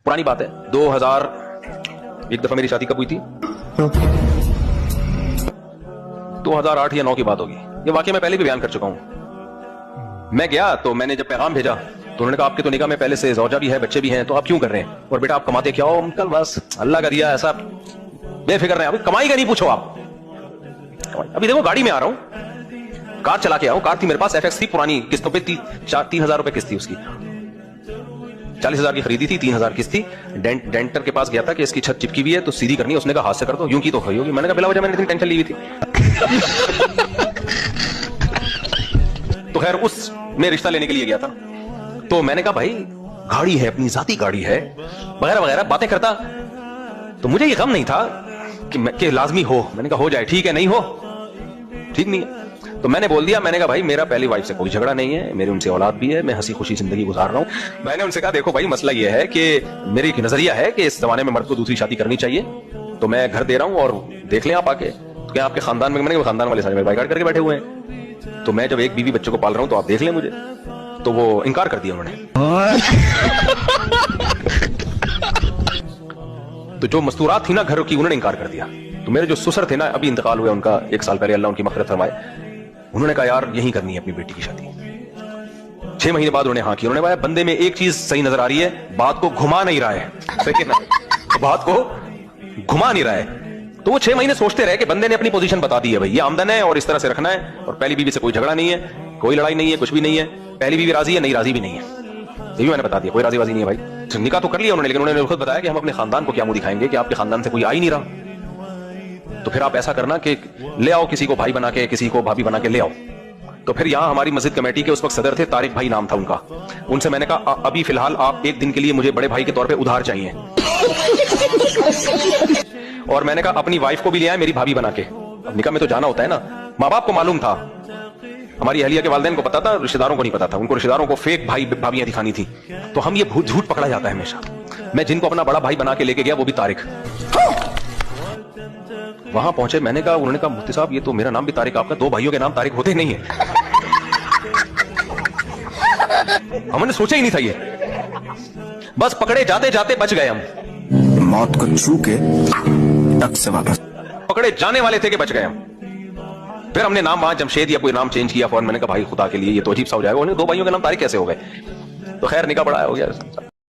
پرانی بات ہے 2000 ایک دفعہ میری شادی کب ہوئی تھی 2008 یا 9 کی بات ہوگی. یہ واقعہ میں پہلے بھی بیان کر چکا ہوں. میں گیا تو میں نے جب پیغام بھیجا تو انہوں نے کہا آپ کے تو نکاح میں پہلے سے زوجہ بھی ہے, بچے بھی ہیں, تو آپ کیوں کر رہے ہیں, اور بیٹا آپ کماتے کیا ہو. انکل بس اللہ کا دیا ایسا, بے فکر رہے. ابھی کمائی کا نہیں پوچھو آپ. ابھی دیکھو گاڑی میں آ رہا ہوں, کار چلا کے آؤں. کار تھی میرے پاس FX تھی, پرانی قسطوں پہ 3000 روپے قسط تھی اس کی. 40,000 کی خریدی تھی, 3,000 قسط تھی. ڈینٹر کے پاس گیا تھا کہ اس کی چھت چپکی ہوئی ہے تو سیدھی کرنی ہے. اس نے کہا ہاتھ سے کر دو, یوں کی تو کھڑی ہوگی. میں نے کہا بلا وجہ میں نے اتنی ٹینشن لی ہوئی تھی. تو خیر اس میں رشتہ لینے کے لیے گیا تھا. تو میں نے کہا بھائی گاڑی ہے, اپنی ذاتی گاڑی ہے, وغیرہ وغیرہ باتیں کرتا. تو مجھے یہ غم نہیں تھا کہ لازمی ہو. میں نے کہا ہو جائے ٹھیک ہے, نہیں ہو ٹھیک نہیں ہے. تو میں نے بول دیا, میں نے کہا بھائی میرا پہلی وائف سے کوئی جھگڑا نہیں ہے, میرے ان سے اولاد بھی ہے, میں ہنسی خوشی زندگی گزار رہا ہوں. میں نے ان سے کہا دیکھو بھائی مسئلہ یہ ہے کہ میری نظریہ ہے کہ اس زمانے میں مرد کو دوسری شادی کرنی چاہیے, تو میں گھر دے رہا ہوں اور دیکھ لیں آپ آ کے. تو کیا آپ کے خاندان میں, میں نے خاندان والے سارے میرے بائیکاٹ کر کے بیٹھے ہوئے ہیں, تو میں جب ایک بیوی بچوں کو پال رہا ہوں تو آپ دیکھ لیں مجھے. تو وہ انکار کر دیا انہوں نے. تو جو مستورات تھی نا گھر کی انہوں نے انکار کر دیا. تو میرے جو سسر تھے نا, ابھی انتقال ہوئے ان کا 1 سال پہلے, اللہ ان کی مغفرت فرمائے, انہوں نے کہا یار یہی کرنی ہے اپنی بیٹی کی شادی. 6 مہینے بعد انہوں نے ہاں کی. انہوں نے کہا بندے میں ایک چیز صحیح نظر آ رہی ہے, بات کو گھما نہیں رہا ہے. صحیح نا, بات کو گھما نہیں رہا ہے. تو وہ 6 مہینے سوچتے رہے کہ بندے نے اپنی پوزیشن بتا دی ہے, بھائی یہ آمدن ہے اور اس طرح سے رکھنا ہے, اور پہلی بیوی سے کوئی جھگڑا نہیں ہے, کوئی لڑائی نہیں ہے, کچھ بھی نہیں ہے. پہلی بیوی راضی ہے, نہیں راضی بھی نہیں ہے. یہ بھی میں نے بتا دیا, کوئی راضی بازی نہیں ہے بھائی. نکاح تو کر لیا انہوں نے, لیکن انہوں نے خود بتایا کہ ہم اپنے خاندان کو کیا منہ دکھائیں گے کہ آپ کے خاندان سے کوئی آ ہی نہیں رہا. تو پھر آپ ایسا کرنا کہ لے آؤ کسی کو بھائی بنا کے, کسی کو بھابھی بنا کے لے آؤ. تو پھر یہاں ہماری مسجد کمیٹی کے اس وقت صدر تھے, طارق بھائی نام تھا ان کا. ان سے میں نے کہا ابھی فی الحال آپ 1 دن کے لیے مجھے بڑے بھائی کے طور پہ ادھار چاہیے. اور میں نے کہا اپنی وائف کو بھی لے آئے میری بھابھی بنا کے. اب نکاح میں تو جانا ہوتا ہے نا. ماں باپ کو معلوم تھا, ہماری اہلیہ کے والدین کو پتا تھا, رشتہ داروں کو نہیں پتا تھا. ان کو رشتہ داروں کو فیک بھائی بھابھیاں دکھانی تھی. تو ہم یہ جھوٹ پکڑا جاتا ہے ہمیشہ. میں جن کو اپنا بڑا بھائی بنا کے لے کے گیا وہ بھی طارق. وہاں پہنچے, میں نے کہا, انہوں نے کہا مفتی صاحب یہ تو میرا نام بھی طارق, آپ کا 2 بھائیوں کے نام طارق ہوتے نہیں ہیں. ہم نے سوچا ہی نہیں تھا یہ. بس پکڑے جاتے جاتے بچ گئے ہم. موت کو چھو کے ٹک سے واپس پکڑے جانے والے تھے کہ بچ گئے ہم. پھر ہم نے نام وہاں جمشید یا کوئی نام چینج کیا فوراً. میں نے کہا بھائی خدا کے لیے یہ تو عجیب سا ہو جائے گا. 2 بھائیوں کے نام طارق کیسے ہو گئے. تو خیر نکاح بڑا ہو گیا.